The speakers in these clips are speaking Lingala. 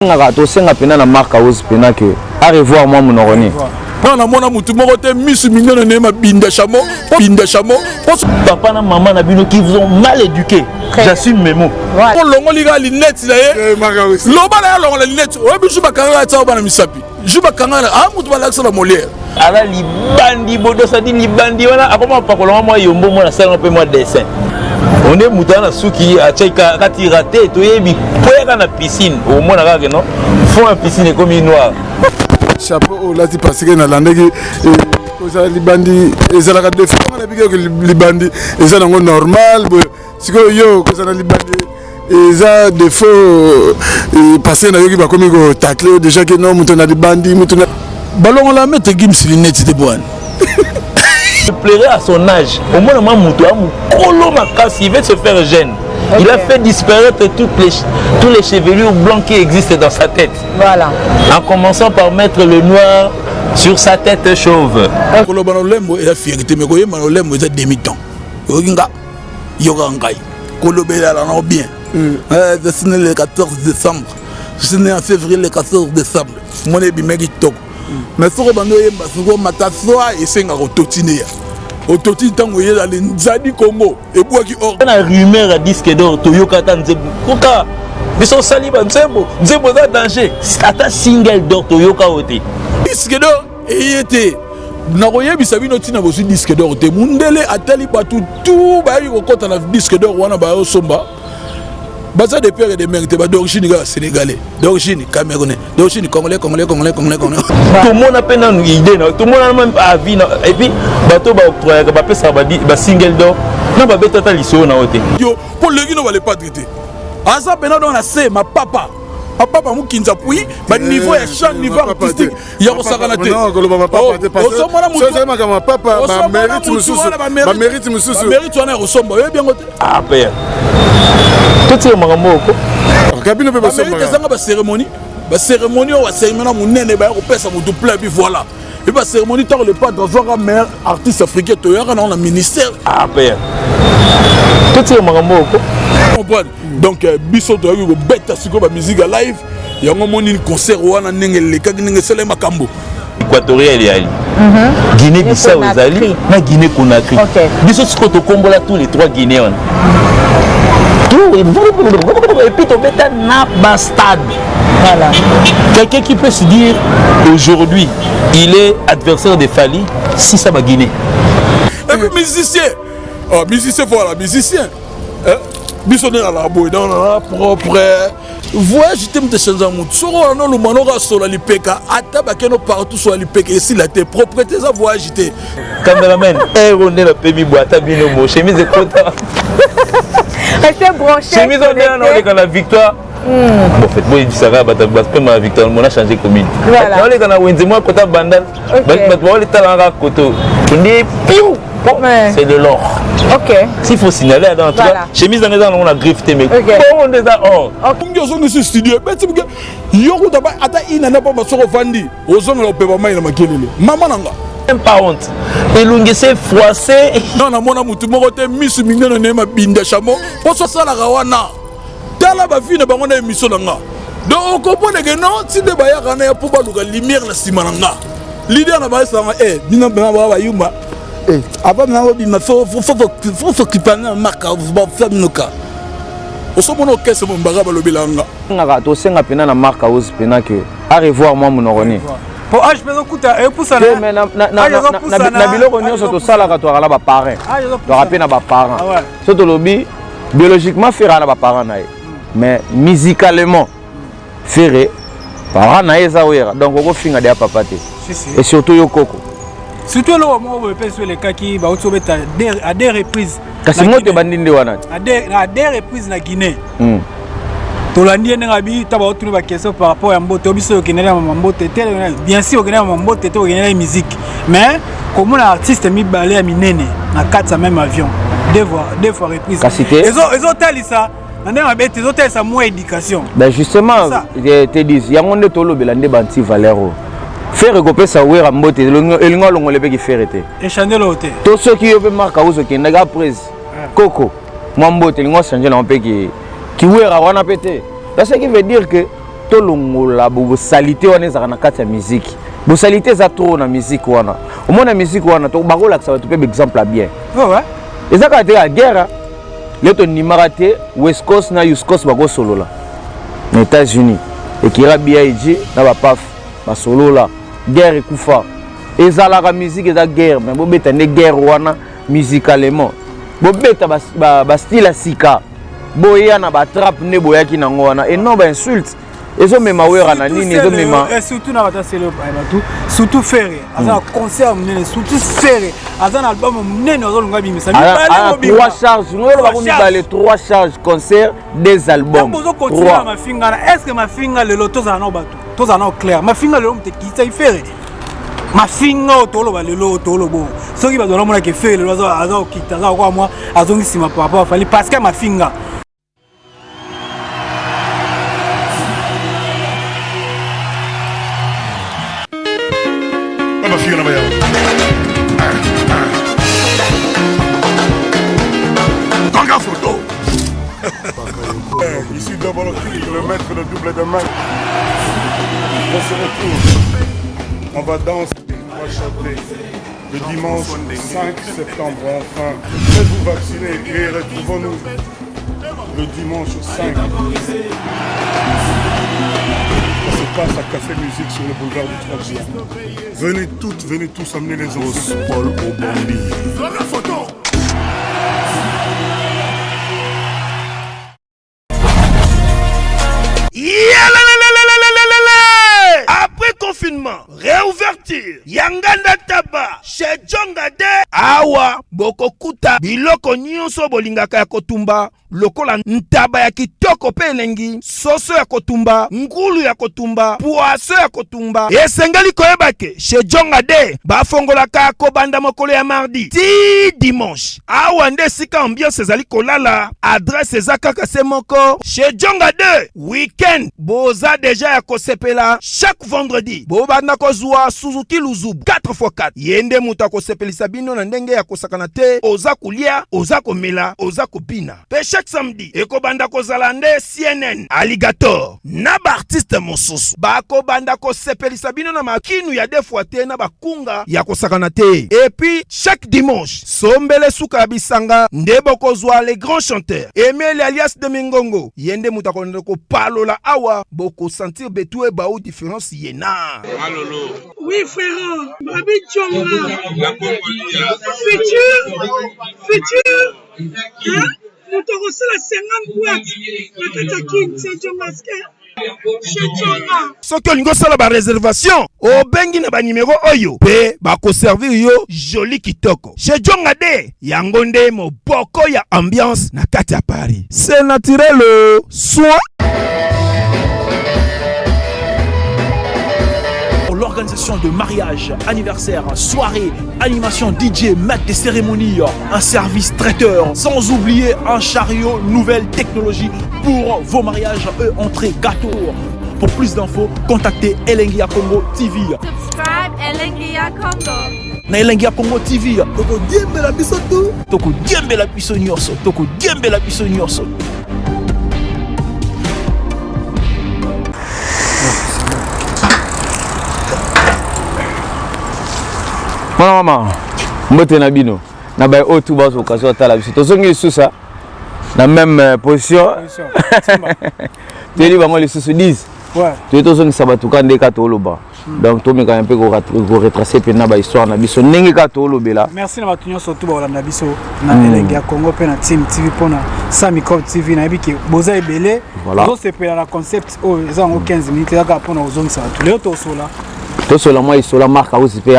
Ngaka senga pena na marque house pena que à revoir moi mon oroni. Prends mona mutu moko te miss mignonne ne ma binda chamo. Papa na maman na bino qui vous ont mal éduqué. J'assume mes mots. On longo liga linette na ye. Loba na longo la linette. O bisu bakanga ta bana misapi. Juba kanga a mutu balaksa la Molière. Ala libandi bodo ça dit libandi wana akoma pakolonga moi yombo moi na sala pe moi dessin. On est moutana souki à tcheka kati raté to yebi poya na piscine au moins na non fond en piscine comme noir. Chapeau là tu passes que na landeki koza libandi ezala ka défaut na bige que libandi ezala ngo normal siko yo koza na libandi eza défaut passer na yoki ba komi ko tacler déjà que non mutona libandi mutona ballon la mettre Gims linette de boine. Je plairais à son âge. Au moins, il veut se faire jeune. Okay. Il a fait disparaître tous les chevelures blancs qui existent dans sa tête. Voilà. En commençant par mettre le noir sur sa tête chauve. Kolobanololembo est la fierté, mais Kolobanololembo est demi-temps. Yoginga, Yogangai. Kolobela la bien. Je suis né le 14 décembre. Je suis né en février le 14 décembre. Mon ébimé Tok. Mais ce que je mataswa et c'est un autotine. Autotine tant que dans les Nzadi Congo et bois qui or. On a rumeur à disque d'or Toyoka Tanzebo. Koka, ils sont saliba Nzebo. Nzebo a danger. C'est single d'or Toyoka Ote. Disque d'or et était. Naroye bisabino tina bosi disque d'or te mundele atali batu tout ba yi ko na disque d'or wana ba yo somba. Baza de père et de mère d'origine sénégalais, d'origine camerounais, d'origine congolais. Tout le monde a peine une idée, tout le monde a même avis. Et puis, bateau va octroyer, va faire ça, va single d'or. Non, va faire total ici on a ôté. Yo, pour le guinéen, on va les pas traiter. À ça, maintenant, on a c'est ma papa. Ma papa mou kinza puis, bah niveau et champ niveau artistique, il y a ça canate. Non, que le papa pas. Ça ma papa, ma mérite monsieur. Mérite on est ressemble, bien côté. Ah père. Tout est marambo. Cabine peut passer. Mais ça cérémonie. Ba cérémonie ou cérémonie mon nene ba ko pesa mo double puis voilà. Et ba cérémonie tant le pas dans un meilleur artiste africain to yaka dans le ministère. Ah père. Tout est marambo. Donc biso to yo beta siko ba musique live yango moni concert wana ngele ka ngenge sele makambo. Équatorial et Ali. Guinée Bissau ezali na Guinée Conakry. Biso siko to kombola tous les trois Guinéens. Et puis tu as un bastard. Voilà. Quelqu'un qui peut se dire aujourd'hui il est adversaire de Fali si ça va Guinée. Et puis musicien. Oh, musicien voilà, musicien. Bisonner à la boue dans la propre. Voyage t'aime de changer un mot. Soro non le manora sur la lipeka. Atabakeno partout sur la lipeka. Et si la tes propriétés à voyager. Cameraman. On est le pays boîte à binomo. Chemise est content. Restez branchés. Chemise on est dans la victoire. Bon fait moi il sera pas ma victoire on a changé commune. Voilà. On est dans la Wenzemo côté bandal. On est dans la koto. On est piou. C'est de l'or. OK. S'il faut signaler dans tout cas, chemise dans les on a grifté mais on est dans or. Comme yo zo ce studio, yo ko taba ata ina na pas soko vandi. Ozo na pe ba mai na makelele. Mama nanga. Même pas honte. Et l'ungé froissé. Non na mona mutu moko te miss mingeno ne ma binda chamo. Po so sala gawana. Tala ba fina ba ngona émission nanga. Donc on comprend que non, si de baya kana ya pour ba luka lumière na sima nanga. Leader na ba sanga dina ba ba yuma. Avant il faut s'occuper de marque va faire nos cas. Au sommet on caisse mon bagage le bilanga. Ngaka to senga pena na marque house pena que à revoir moi mon oroni. Pour âge peso kuta e poussa na na biloko nyonso to sala ka to ala ba parrain. To rapena ba parent. So to lobi biologiquement faire na ba parent na. Mais musicalement faire parent na eza wera. Donc on finga de papa te. Et surtout yo koko. Surtout là, moi, je pense que les cas qui vont à des reprises. Kasi moto bandinde wana. À des reprises na Guinée. Tolandi n'abi taba autour de question par rapport à Mbote. Obiso qui n'est pas Mbote. Bien sûr, qui n'est pas Mbote, qui n'est pas musique. Mais comme un artiste mi balé à minene, na 4 même avion. Deux fois reprise. Ils ont tali ça. Ils ont tali ça moins éducation. Ben justement, je te dis, il y a un monde tolo belande banti Valero. Faire recoper ça ouais à Mbote. Le ngolo ngole pe qui faire été. Échanger l'hôtel. Tous ceux qui ont marque à qui n'a prise. Coco, moi Mbote, le ngolo changer l'on pe qui ouais à wana pété. Ça ce qui veut dire que tolongola bosalité wana ezaka na kati ya musique bosalité eza trop na musique wana omona musique wana bakolakisa bato mpe exemple bien eza kaka te ya guerre le tondimaka te West Coast na East Coast bakosolola na États-Unis ekira BIG na bapaf basolola guerre ekufa ezalaka musique eza guerre mais bobeta nde guerre wana musicalement bobeta bastyle ya sika boya na batrape nde boyaki nango wana eno bainsulte ezomema wera na nini ezomema surtout na batasele bato surtout Ferré aza na concert munene surtout Ferré aza na album munene azolunga bimisa trois charges ngolo bakomibale 3 charges concert des albums bozo continuer na mafinga na est-ce que mafinga lelo tozala na bato tozala na clair mafinga lelo mutekisa Ferré mafinga otoloba lelo otolobo soki bazona mona ke Ferré lelo aza okita aza kwa moi azongisima papa fali parce que mafinga Ici devant le maître de double de main. On se retrouve. On va danser, on va chanter. Le dimanche 5 septembre, enfin. Faites-vous vacciner et retrouvons-nous le dimanche 5. Ça se passe à Café Musique sur le boulevard du 3 juin. Venez tous amener les os. Paul Obambi. La photo. Après confinement, réouverture, Yanganda Taba, chez Djongade, Awa, Bokokuta, Biloko Nyonso Bolingaka ya Kotumba, lokola ntaba ya kitoko pe elengi, soso ya kotumba, ngulu ya kotumba, poaso ya kotumba, esengali koyebake, chez Djongade, bafongolaka kobanda mokolo ya mardi, ti dimanche, awa nde sika ambiance ezali kolala, adresse ezaka se moko, chez Djongade, weekend, boza deja ya kosepela, chaque vendredi, bobanda kozwa Suzuki Luzubu, 4x4, yende muta kosepelisa bino na ndenge ya kosakana te, oza kulia, oza komela, oza kopina, pe chaque samedi, ekobanda kozala nde CNN, Alligator, na ba artiste mosusu, bakobanda kosepelisa bino na makinu ya defuate na bakunga ya kosakana te, et puis chaque dimanche, sombele suka bisanga, nde bokozwa les grands chanteurs, Emile alias de Mingongo, yende muta konde ko palola awa, boko sentir betue ba ou différence yena. Alolo. Oui frère, Babi Tchonga. Futur. Hein? Nous te recevons la 50 boîtes. La Katakin, c'est Djomaske. Soki olingo sala ba réservation, obengi na ba numéro oyo, pe ba ko servir yo joli kitoko. Chez Djongade, yango nde moboko ya ambiance na kati ya Paris. C'est naturel, soit l'organisation de mariage, anniversaire, soirée, animation DJ, maître des cérémonies, un service traiteur, sans oublier un chariot nouvelle technologie pour vos mariages et entrées gâteaux. Pour plus d'infos, contactez Elengia Congo TV. Subscribe Elengia Congo. Na Elengia Congo TV. Toko diembe la biso tout. Toko diembe la biso nyonso. Toko diembe la biso nyonso. Mama, mbote na bino. Na bay otu ba so kaso tala biso. To songi susa na même position. Tu dis bango les susu 10. Ouais. Tu to songi sabatuka ndeka to loba. Donc to meka un peu ko retracer pe na ba histoire na biso ndenge ka to lobela. Merci na batunyo surtout ba olanda biso na Elengia Congo pe na Team TV pona Samicop TV na ebiki boza ebele. Zo sepela na concept o ezango 15 minutes ya ka pona ozongisa tout le to sola. To sola moi isola marque aussi pe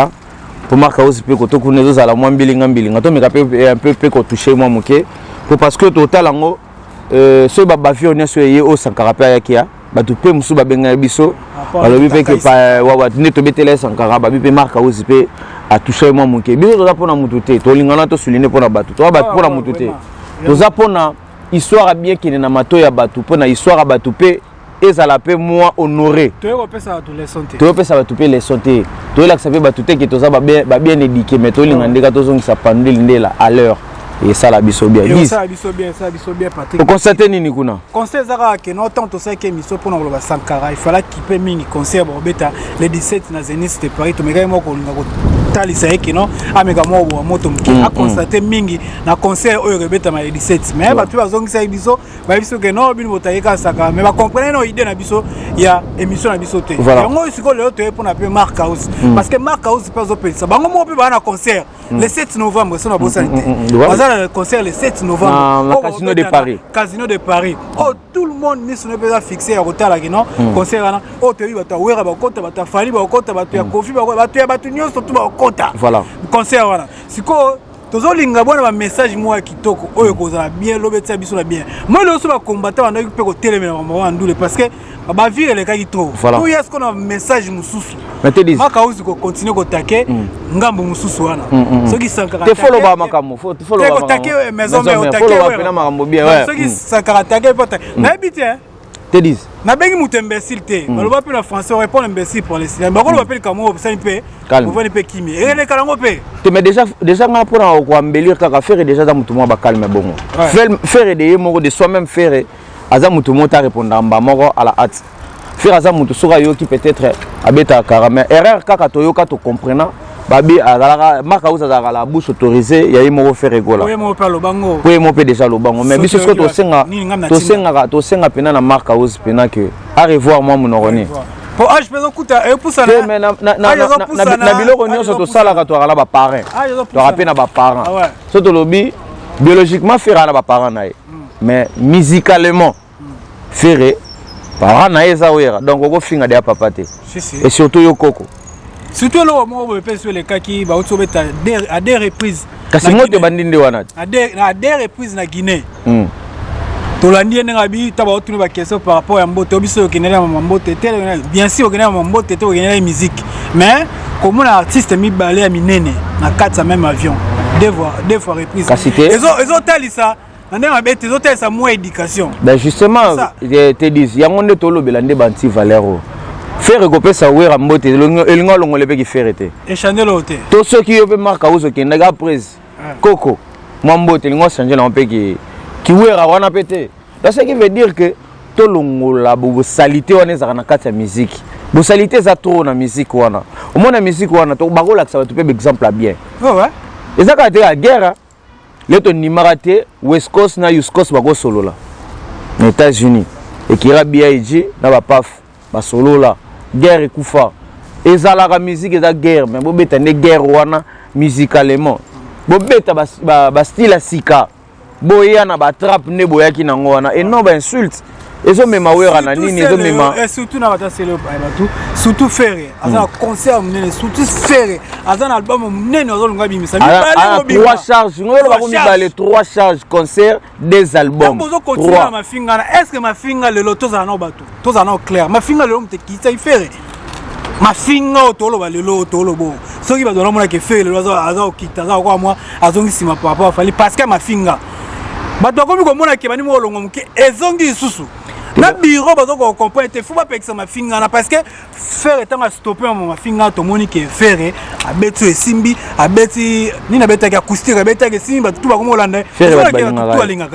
pour marquer aussi peu que tout nous allons moins bilingue to me un peu ko toucher moi moké pour parce que total ango ce babafi on est sur au Sankara pa yakia ba tu pe musu ba benga biso alors bi pe que pa wa ne to betele Sankara ba bi pe marquer aussi peu a toucher moi moké biso to za pona mututé to lingana to souligner pona batu to ba pona mututé to za pona histoire bien qui na mato ya batu pona histoire batu pe ezala pe moi honoré to opesa to les santé to opesa ba to pe les santé to la sape ba to te ki to za ba bien éduqué mais to linga ndeka to zongi sa pandeli ndela à l'heure et ça la biso bien. Et ça la biso bien Patrick. Vous constatez nini kuna? Conseil zara que non tant ça que miso pour nous le Sankara, il fallait qu'il paie mingi conseil bobeta les 17 na Zenith de Paris to mega moko ngako tali ça que non amega mo moto mki a constaté mingi na conseil oyo rebeta ma 17 mais ba tu bazongi ça biso ba biso que non bino botayeka saka mais ba comprendre no idée na biso ya émission na biso te. Yango isiko le to pour na pe Mark House parce que Mark House pas open ça bango mo pe ba na concert le 7 novembre ça na bosanité. Le concert le 7 novembre au Casino de Paris. Casino de Paris. Oh, tout le monde n'est pas fixé à retard là non concert là. Oh, tu vas wera ba kota ba fali ba kota ba ya Kofi ba tu ya ba tunyo surtout ba kota. Voilà. Concert voilà. Siko tozolinga bona ba message moi kitoko oyo kozala bien lobetsa biso la bien. Moi le so ba combattant on a pe ko télémena ba ndule parce que ba vire le kaki trop. Pour y est-ce qu'on a un message mususu. Mais te dis makauzi ko continuer ko taquer ngambo mususu wana. Soki sankara te follow ba makambo follow ba taquer maison mais on taquer na makambo bien ouais. Soki sankara taquer pas na habité hein. Te dis na bengi mutu imbécile te baloba pe na français on répond imbécile pour les cinéma bakolo bapeli kamo ça pe on va ne pe kimi et les kalango pe te mais déjà ngana pour ko embellir kaka faire déjà za mutu mo ba calme bongo faire de moko de soi-même faire aza mutu mo ta répondre amba moko à la hâte faire aza mutu soka yo qui peut-être abeta carrément erreur kaka to yo ka to comprenant babi azalaka makauza azalaka la bouche autorisée ya yimo faire rigola oui mo pa lo bango oui mo pe déjà lo bango mais biso ko to senga pena na makauza pena que à revoir moi mon oroni po age peso kuta e poussa na mais na biloko nyonso to salaka to ala ba parent to rapena ba parent so to lobi biologiquement faire na ba parent na mais musicalement faire parent na eza wera donc ko finga de papa te et surtout yo koko. Surtout là, moi, je peux sur les cas qui va à des reprises. Kasi moi, tu bandinde wana. À des reprises na Guinée. Tolandi n'abi taba otunu ba question par rapport à mbote obiso kinela mbote tel bien sûr kinela mbote to kinela musique. Mais comme un artiste mi balé à minene na 4 même avion. Deux fois reprise. Ils ont tali ça. Ils ont tali ça moins éducation. Ben justement, je te dis, il y a monde tolo belande banti valero. Faire recoper ça ouer ambote elingo longo lebe ki faire été et changer l'autre tous ceux qui veulent marquer aux qui n'a prise coco moi mbote elingo changer na pe qui ouer wana pété donc ce qui veut dire que to longo la bo salité wana za na kati ya musique bo salité za trop na musique wana au moins na musique wana to bagola que ça va te faire exemple bien ouais et ça quand la guerre les to nimarate West Coast na East Coast bago solo là aux États-Unis et qui ra BIG na ba paf ba solo là guerre ekufa ezalaka musique eza guerre mais bobeta nde guerre wana musicalement bobeta ba style sika boya na ba trap ne boyaki nango wana et non ba insulte ezo mema wera na nini ezo mema et surtout na bata selo ba surtout faire azana concert munene surtout faire azana album munene ozolunga bimisa mi 3 charges ngolo ba komi ba les 3 charges concert des albums bozo continuer ma finga na est-ce que ma finga le loto za na bato to za na clair ma finga le mte kitsa ifere ma finga otolo ba le loto otolo bo soki ba dona mona ke faire le aza okita za kwa moi azongi sima papa fali parce que ma finga bato komi ko mona ke bani mo longo mke ezongi susu na bureau bazo ko comprendre te faut pas pekisa ma finga na parce que faire étant à stopper ma finga to moni ke faire abetu esimbi abeti ni na beta acoustique abeta ke simba tout ba ko molanda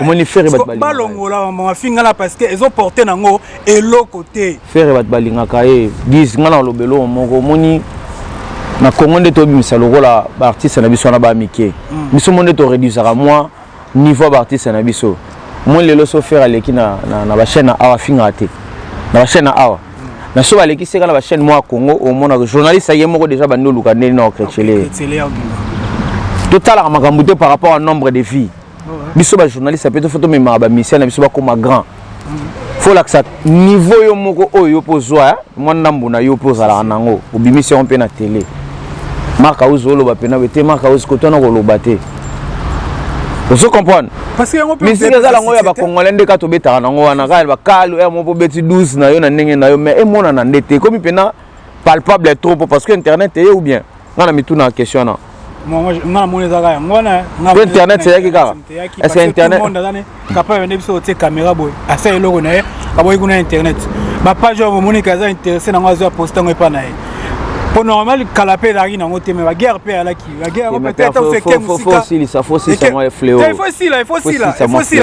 moni faire ba longola ma finga la parce que ezo porter nango elo côté faire bat balinga kae dis ngana lobelo moko moni na Congo nde to bimisa lokola ba artiste na biso na ba mike biso monde to réduire à moi niveau ba artiste na biso moi les loso faire aleki na ba chaîne awa finga te na ba chaîne awa na so aleki seka na ba chaîne moi Congo au mona journaliste ayé moko déjà bando luka ndeni na okretchele total à makambo te par rapport au nombre de vies biso ba journaliste peut photo mema ba mission na biso ba comme grand faut là que ça niveau yo moko oyo pozwa moi ndambu na yo pozala nango obimission pe na télé marka uzolo ba pena bete marka uzikotona ko lobate. Vous comprenez? Parce que mais si les gens ya ba congolais ndeka to betaka nango wana ka ba kalu e mo po beti 12 na yo na ndenge na yo mais e mona na ndete comme pena palpable trop parce que internet est ou bien ngana mituna question na moi na mona za ga ngona na internet c'est qui ka est-ce que internet monde dane capable de biso te caméra boy asa eloko na ye aboyi kuna internet ba page mo moni kaza intéressé na ngwa zo poster ngo pa na ye Pour normal, calapé la rine en haut, mais la guerre paie à la qui. La guerre peut-être on fait qu'un musica. Ça faut aussi ça moi fléau. Il faut aussi là.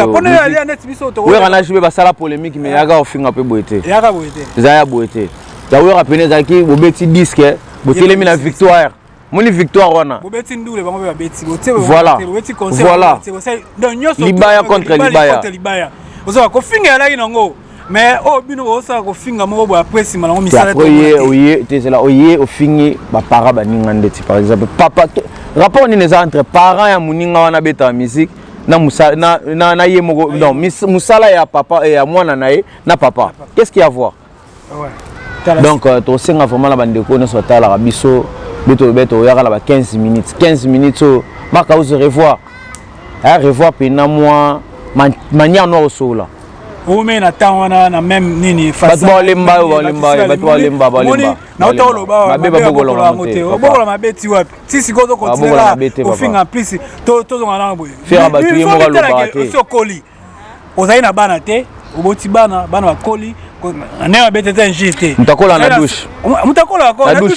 Pour nous aller à net biso to. Oui, on a joué ça la polémique mais yaga au fin un peu boité. Yaga boité. Zaya boité. D'ailleurs après zaki bo beti disque, bo télémi la victoire. Mon victoire wana. Bo beti ndule bango ba beti. Voilà. Voilà. Libaya contre Libaya. Vous avez ko finga la rine ngo. Mais oh bino osa ko finga mo bo après si malango misala to. Oui, tu es là oye au fini ba para ba ningande par exemple papa rapport ni les entre parents ya muninga wana beta musique na musa na ye moko non musala ya papa et ya mwana nae na papa. Qu'est-ce qu'il y a à voir? Ouais. Donc to senga vraiment la bande ko ne soit la biso beto ya la 15 minutes so maka vous revoir. Revoir pena moi manière no sola. Ou mais n'attend na même nini face ba lemba na otolo ba bokola mabeti wapi sisi kozo continuer au fin en plus to ngana boye faire batu ye mo loba te so koli ozai na bana te oboti bana ba koli na bete te njite mutakola na douche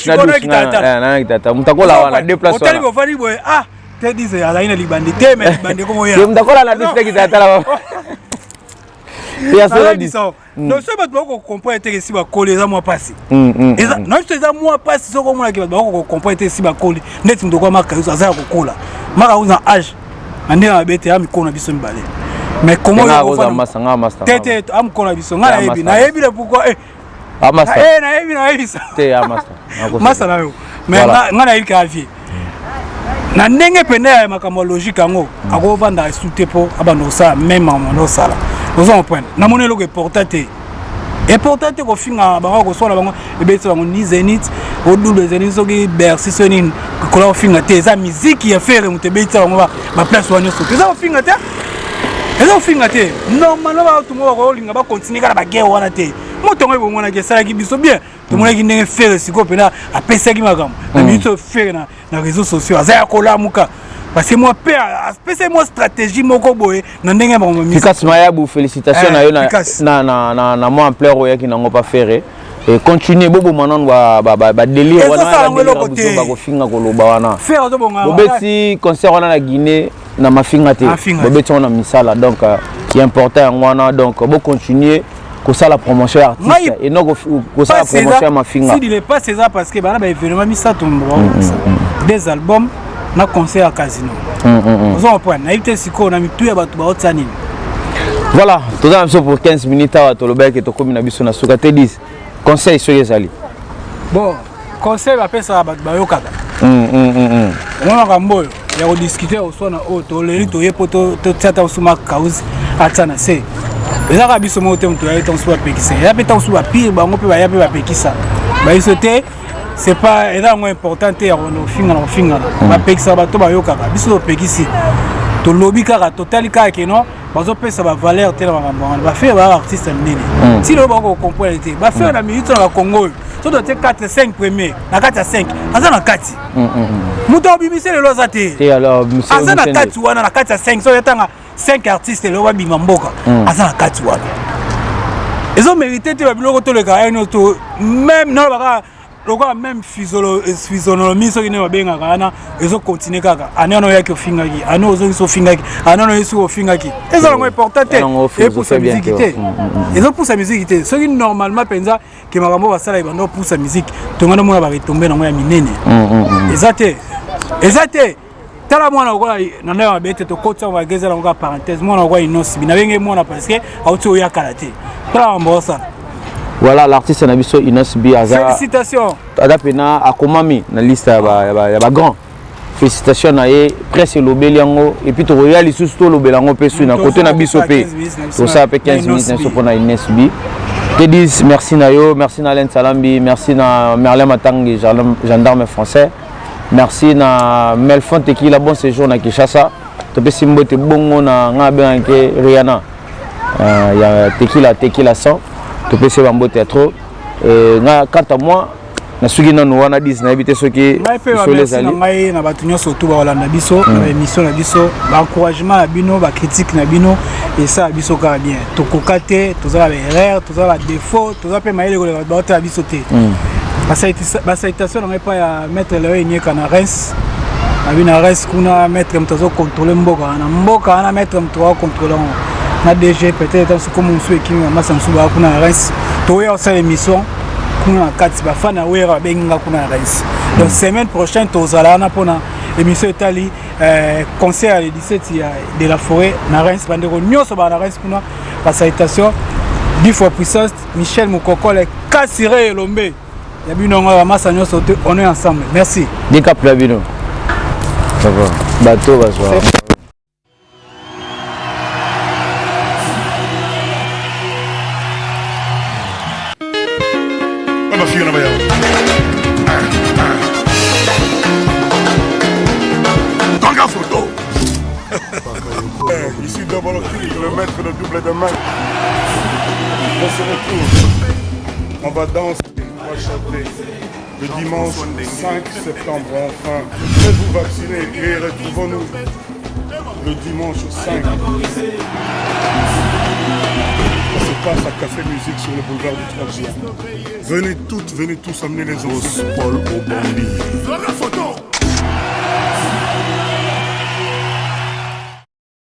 na douche na kitata mutakola wana déplacer hôtel ko fani boye te dize azai na libandi te mais libandi ko ya mutakola na douche kitata la donc ce bato bako comprendre te si ba coller za moi passer eza non c'est za moi passer so ko mona ki bato bako comprendre te si ba coller net ndo kwa maka yusa za ko kola maka uza âge ande na bete ya mikona biso mbale mais comment on va masanga master tete am kona biso ngana yebi na yebi le pourquoi master na yebi ça te ya master master na yo mais ngana il ka vie na ndenge pene ya makambo logique ngo ako vanda souté po abando ça même en no sala vous en prenez na monelo que portate et portate ko finga ba ko so la bango e be so ni Zenith o double Zenith so ki Bercy so ni ko la finga te za musique ya faire mutebe tsa bango ba place wanyo so te za finga te eza finga te normalement ba tout mo ko linga ba continuer kala ba guerre wana te moto ngo ngona ke sala ki biso bien to mona ki ndenge faire siko pena a pesa ki makambo na biso faire na réseaux sociaux za ko la muka parce que moi père spécialement stratégie moko boye na ndenge ba ngomisa Fikas Mayabu félicitations na yo na moi ampleur oya ki nango pas faire et continuer bobo manon ba délire wana ba ko finga ko loba wana faire zo bonga bobeti concert wana na Guinée na mafinga te bobeti wana misala donc il est important wana donc bo continuer ko ça la promotion artiste et non ko ça la promotion mafinga si il est pas César parce que bana ba événement misa tombo des albums na concert à Casino. Vous en prenez, na été siko na mitu ya batu ba otsanini. Voilà, tout ça pour 15 minutes à Toloba qui to comme na biso na suka te 10. Conseil sur ezali. Bon, conseil ba pesa batu ba yokaka. On va mboyo ya ko discuter au sona o to leli to yepo to tata usuma cause atana se. Eza ka biso mo te mtu ya ton suba pekisa. Ya peta usuba pire bango pe ba ya pe ba pekisa. Ba isote c'est pas énormément important et on finga ba pekisa bato ba yokaka biso pekisi to lobby kaka total kaka ke non bazo pesa ba valeur tela ba ba faire ba artiste nini si le ba ko comprendre te ba faire na minute na Congo to doit être 4 5 premier na 4 5 aza na 4 muto bimise le loza te et alors monsieur aza na 4 wana na 4 5 so yatanga 5 artistes le wa bima mboka aza na 4 wana ils ont mérité te ba biloko to le ka to même non ba loka même physionomie so ine babenga kana ezo continuer kaka anono yake ofingaki ano ozo so fingaki anono yesu ofingaki ezo ngo important et pour sa musique ezo pour sa musique te so normalement penza ke makambo basala ibando pour sa musique tongana mona ba retomber na mo ya minene ezate tala mwana okola na nda ba bete to kotsa ba gezela ngo parenthèse mwana okola inosi bina benge mwana parce que auto ya karaté tala mbosa. Voilà l'artiste Nabiso Inos Biaza. Félicitations. Adapena akomami na liste ya ba grand. Félicitations na ye presse lobeliango et puis to royal isusu to lobelango pe su na côté na biso pe. To ça pe 15 minutes na sopona Ines Bi. Te dis merci na yo, merci na Len Salambi, merci na Merlin Matangi gendarme français. Merci na Melfon Tequila bon séjour na Kinshasa. To pe simbote bongo na ngabe nke Rihanna. Ya Tequila 100. Tu peux se bamboter trop quant à moi na sugi na no wana 10 na éviter ce qui sur les alliés ngai na batunyo surtout ba Hollande biso na émission na biso ba encouragement na bino ba critique na bino et ça biso ka bien to kokate to za ba erreur to za ba défaut to za pe maile ko ba ta biso te basalutation nangai pa ya maître leo enyeka na Reims abi na Reims kuna maître moto azocontrôle mboka na maître moto azocontrôle na DG peut-être comme mosu ekimi masa mosu baa kuna na Reims toya osala émission kuna na kati bafana wera babenginga kuna na Reims donc semaine prochaine tozala wana mpona émission etali concert le 17 de la forêt na Reims bandeko nyonso baa na Reims kuna basalutation 10 fois puissance Michel Mukokole Kassiré Elombe Yabino Ramassa nyonso on est ensemble merci Dika Plavino ça va bateau va soir Ici devant le maître de double de main. On se retrouve. On va danser, on va chanter. Le dimanche 5 septembre, enfin. Faites-vous vacciner et retrouvons-nous le dimanche 5. Ça se passe à Café Musique sur le boulevard du 3 juin. Venez tous amener les autres. Paul Obambi.